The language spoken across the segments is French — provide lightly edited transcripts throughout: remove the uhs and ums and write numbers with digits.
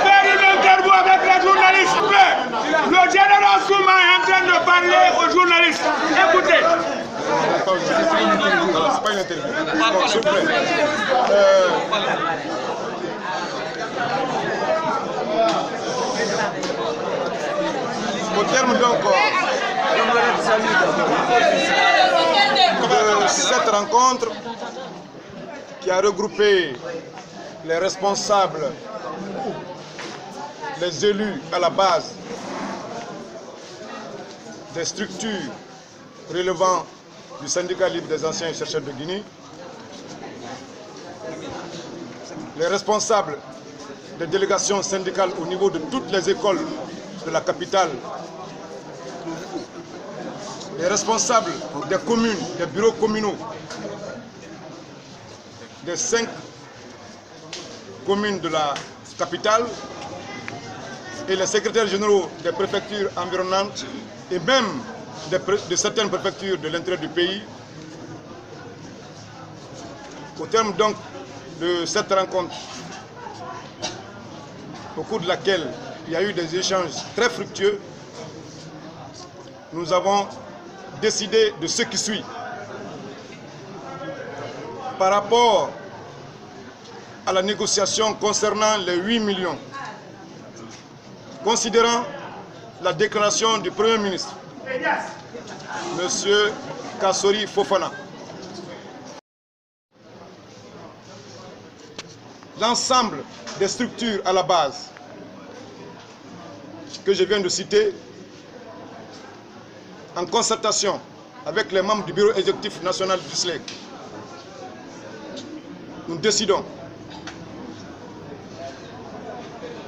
faire une interview avec les journalistes. Le général Souma est en train de parler aux journalistes. Écoutez. C'est pas une interview. Bon, s'il vous plaît. Au terme donc de cette rencontre qui a regroupé les responsables, les élus à la base des structures relevant du syndicat libre des anciens chercheurs de Guinée, les responsables des délégations syndicales au niveau de toutes les écoles de la capitale, les responsables des communes, des bureaux communaux, des 5 communes de la capitale et les secrétaires généraux des préfectures environnantes et même de certaines préfectures de l'intérieur du pays. Au terme donc de cette rencontre, au cours de laquelle il y a eu des échanges très fructueux, nous avons décidé de ce qui suit. Par rapport à la négociation concernant les 8 millions, considérant la déclaration du Premier ministre, M. Kassori Fofana, l'ensemble des structures à la base que je viens de citer, en concertation avec les membres du bureau exécutif national du SLEC, nous décidons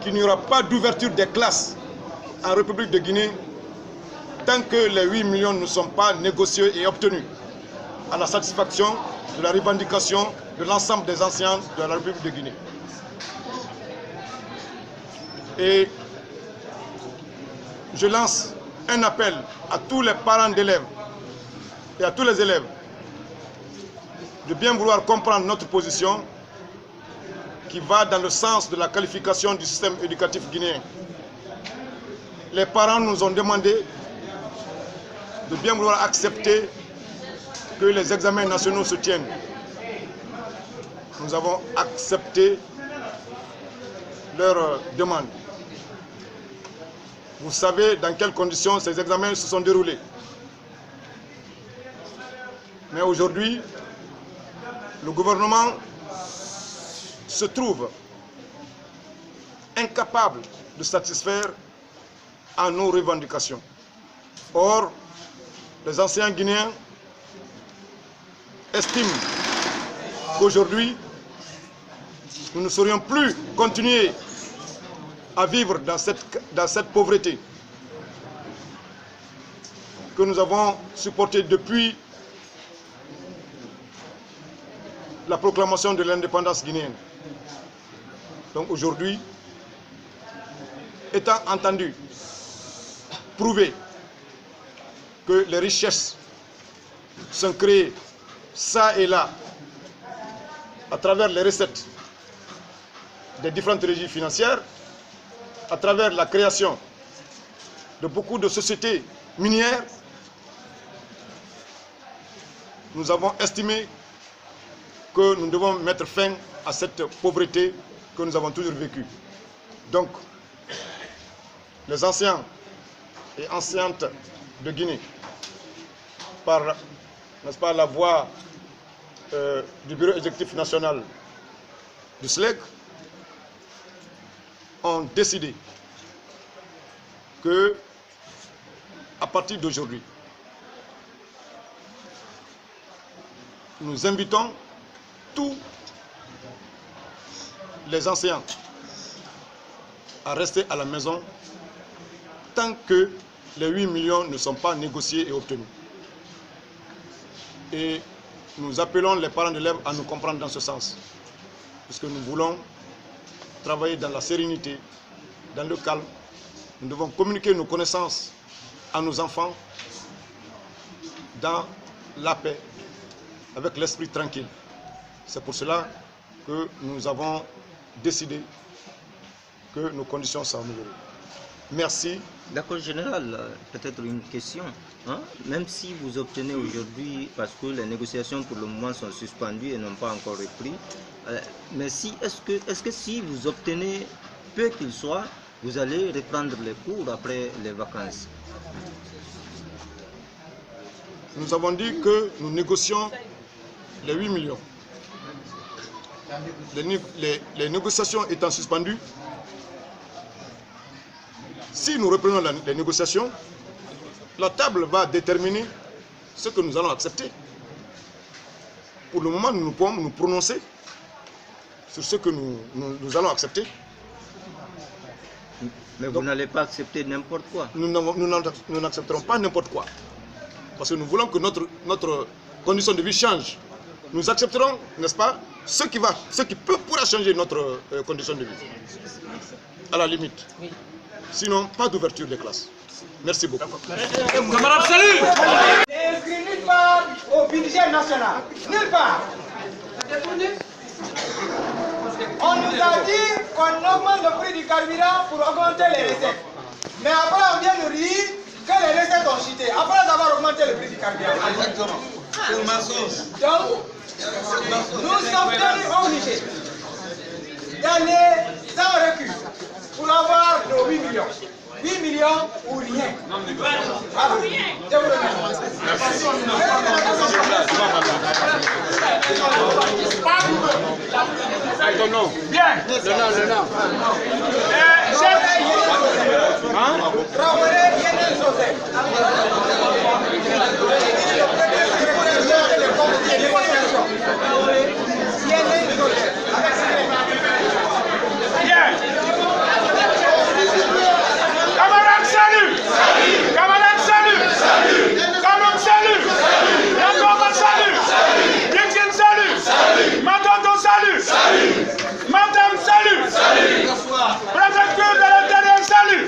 qu'il n'y aura pas d'ouverture des classes en République de Guinée tant que les 8 millions ne sont pas négociés et obtenus à la satisfaction de la revendication de l'ensemble des enseignants de la République de Guinée. Et je lance un appel à tous les parents d'élèves et à tous les élèves de bien vouloir comprendre notre position qui va dans le sens de la qualification du système éducatif guinéen. Les parents nous ont demandé de bien vouloir accepter que les examens nationaux se tiennent. Nous avons accepté leur demande. Vous savez dans quelles conditions ces examens se sont déroulés. Mais aujourd'hui, le gouvernement se trouve incapable de satisfaire à nos revendications. Or, les enseignants guinéens estiment qu'aujourd'hui, nous ne saurions plus continuer à vivre dans cette pauvreté que nous avons supportée depuis la proclamation de l'indépendance guinéenne. Donc aujourd'hui, étant entendu, prouver que les richesses sont créées ça et là à travers les recettes des différentes régies financières, à travers la création de beaucoup de sociétés minières, nous avons estimé que nous devons mettre fin à cette pauvreté que nous avons toujours vécue. Donc, les enseignants et enseignantes de Guinée, par, n'est-ce pas, la voix du bureau exécutif national du SLEC, ont décidé que, à partir d'aujourd'hui, nous invitons tous les enseignants à rester à la maison tant que les 8 millions ne sont pas négociés et obtenus. Et nous appelons les parents d'élèves à nous comprendre dans ce sens, puisque nous voulons travailler dans la sérénité, dans le calme. Nous devons communiquer nos connaissances à nos enfants dans la paix, avec l'esprit tranquille. C'est pour cela que nous avons décidé que nos conditions sont améliorées. Merci. D'accord, général, peut-être une question. Hein? Même si vous obtenez aujourd'hui, parce que les négociations pour le moment sont suspendues et n'ont pas encore repris, mais est-ce que si vous obtenez peu qu'il soit, vous allez reprendre les cours après les vacances? Nous avons dit que nous négocions les 8 millions. Les négociations étant suspendues, si nous reprenons les négociations, la table va déterminer ce que nous allons accepter. Pour le moment, nous pouvons nous prononcer sur ce que nous allons accepter. Mais vous n'allez pas accepter n'importe quoi. Nous n'accepterons pas n'importe quoi. Parce que nous voulons que notre condition de vie change. Nous accepterons, n'est-ce pas, ce qui pourra changer notre condition de vie. À la limite. Sinon, pas d'ouverture des classes. Merci beaucoup. Camarade, salut! Inscrit nulle part au budget national. Nulle part. On nous a dit qu'on augmente le prix du carburant pour augmenter les recettes. Mais après, on vient nous dire que les recettes ont chuté. Après avoir augmenté le prix du carburant. Exactement. Donc, nous sommes tenus obligés d'aller sans recul pour avoir nos 8 millions. 8 millions ou rien. Alors, je vous remercie. Bien. Le nom. Camarade, salut! Camarade, salut! Camarade, salut! Yacoba, salut! Dixon, salut! Matondo, salut! Madame, salut! Préfecture de l'Intérieur, salut!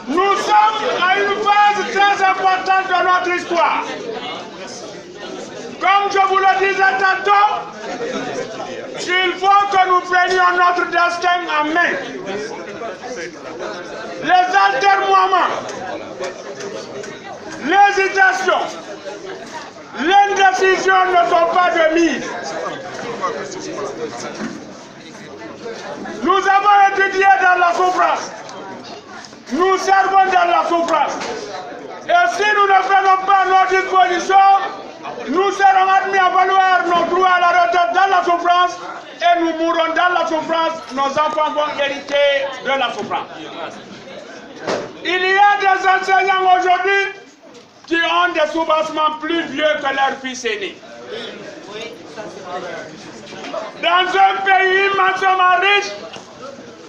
Nous sommes à une phase très importante de notre histoire. Comme je vous le disais tantôt, il faut que nous prenions notre destin en main. Les altermoiements, l'hésitation, l'indécision ne sont pas de mise. Nous avons étudié dans la souffrance. Nous servons dans la souffrance. Et si nous ne prenons pas nos dispositions, nous serons admis à valoir nos droits à la retraite dans la souffrance et nous mourrons dans la souffrance. Nos enfants vont hériter de la souffrance. Il y a des enseignants aujourd'hui qui ont des soubassements plus vieux que leurs fils aînés. Dans un pays immensément riche,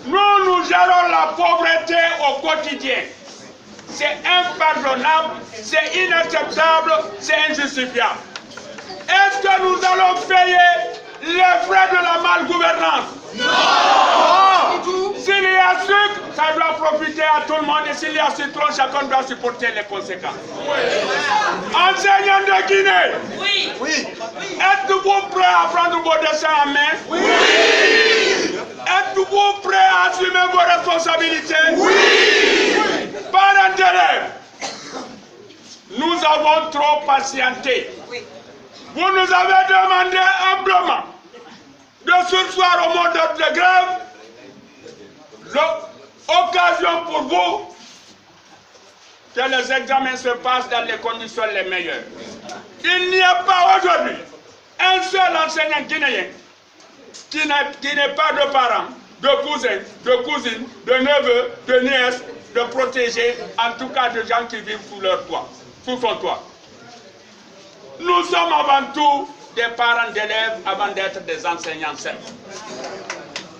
nous gérons la pauvreté au quotidien. C'est impardonnable, c'est inacceptable, c'est injustifiable. Est-ce que nous allons payer les frais de la malgouvernance? Non! S'il y a sucre, ça doit profiter à tout le monde et s'il y a citron, chacun doit supporter les conséquences. Oui. Enseignants de Guinée, oui. Êtes-vous prêts à prendre vos destins en main? Oui. Êtes-vous prêts à assumer vos responsabilités? Oui. Parents d'élèves, nous avons trop patienté. Vous nous avez demandé humblement de surseoir au mot d'ordre de grève. L'occasion pour vous que les examens se passent dans les conditions les meilleures. Il n'y a pas aujourd'hui un seul enseignant guinéen qui n'est pas de parents, de cousins, de cousines, de neveux, de nièces, de protégés, en tout cas de gens qui vivent sous leur toit, sous son toit. Nous sommes avant tout des parents d'élèves avant d'être des enseignants simples.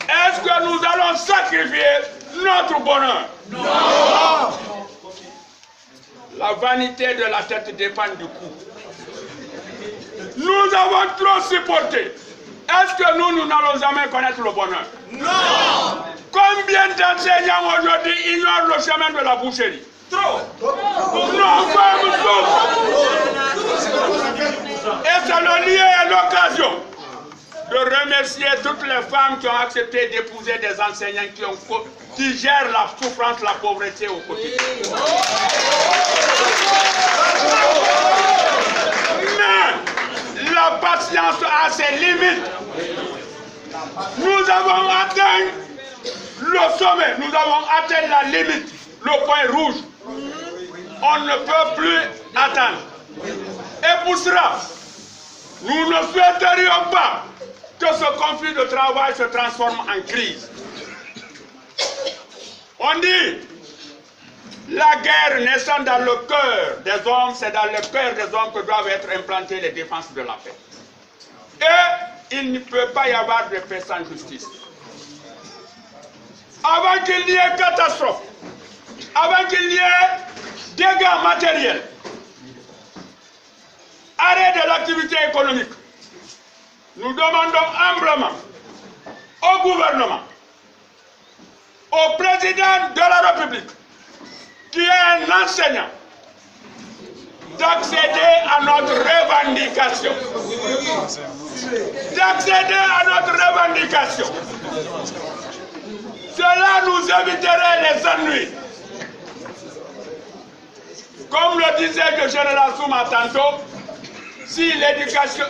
Est-ce que nous allons sacrifier notre bonheur? Non! La vanité de la tête dépend du cou. Nous avons trop supporté. Est-ce que nous n'allons jamais connaître le bonheur? Non! Combien d'enseignants aujourd'hui ignorent le chemin de la boucherie? Trop! Non, comme tout! Et c'est le lieu et l'occasion de remercier toutes les femmes qui ont accepté d'épouser des enseignants qui gèrent la souffrance, la pauvreté au quotidien. Mais la patience a ses limites. Nous avons atteint le sommet, nous avons atteint la limite, le point rouge. On ne peut plus attendre. Et pour cela, nous ne souhaiterions pas que ce conflit de travail se transforme en crise. On dit, la guerre naissant dans le cœur des hommes, c'est dans le cœur des hommes que doivent être implantées les défenses de la paix. Et il ne peut pas y avoir de paix sans justice. Avant qu'il n'y ait catastrophe, avant qu'il n'y ait dégâts matériels, arrêt de l'activité économique, nous demandons humblement au gouvernement, au président de la République, qui est un enseignant, d'accéder à notre revendication. D'accéder à notre revendication. Cela nous éviterait les ennuis. Comme le disait le général Souma tantôt, si l'éducation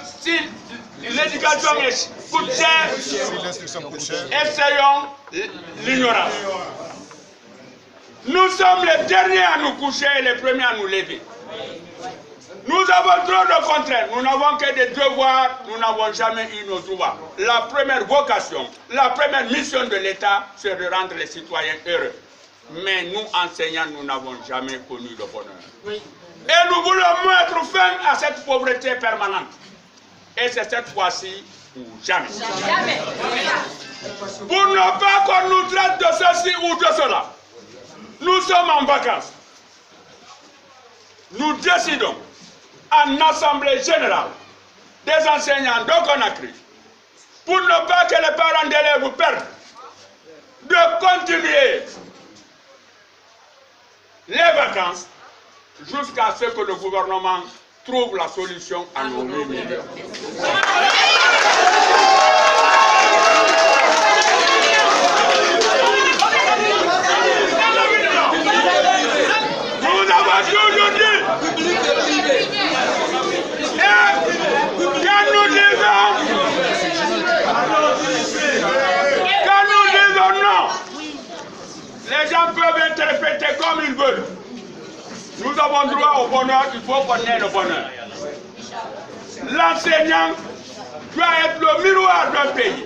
coûte cher, essayons l'ignorance. Nous sommes les derniers à nous coucher et les premiers à nous lever. Nous avons trop de contraintes, nous n'avons que des devoirs, nous n'avons jamais eu nos droits. La première vocation, la première mission de l'État, c'est de rendre les citoyens heureux. Mais nous, enseignants, nous n'avons jamais connu le bonheur. Oui. Et nous voulons mettre fin à cette pauvreté permanente. Et c'est cette fois-ci ou jamais. Jamais. Pour ne pas qu'on nous traite de ceci ou de cela, nous sommes en vacances. Nous décidons en assemblée générale des enseignants de Conakry, pour ne pas que les parents d'élèves perdent, de continuer les vacances jusqu'à ce que le gouvernement trouve la solution à nos 8 millions. Nous avons toujours dit, quand nous disons non, les gens peuvent interpréter comme ils veulent. Nous avons droit au bonheur, il faut qu'on ait le bonheur. L'enseignant doit être le miroir d'un pays.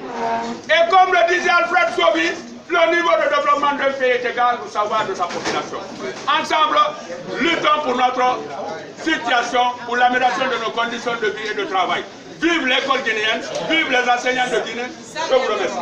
Et comme le disait Alfred Sauvy, le niveau de développement d'un pays est égal au savoir de sa population. Ensemble, luttons pour notre situation, pour l'amélioration de nos conditions de vie et de travail. Vive l'école guinéenne, vive les enseignants de Guinée. Je vous remercie.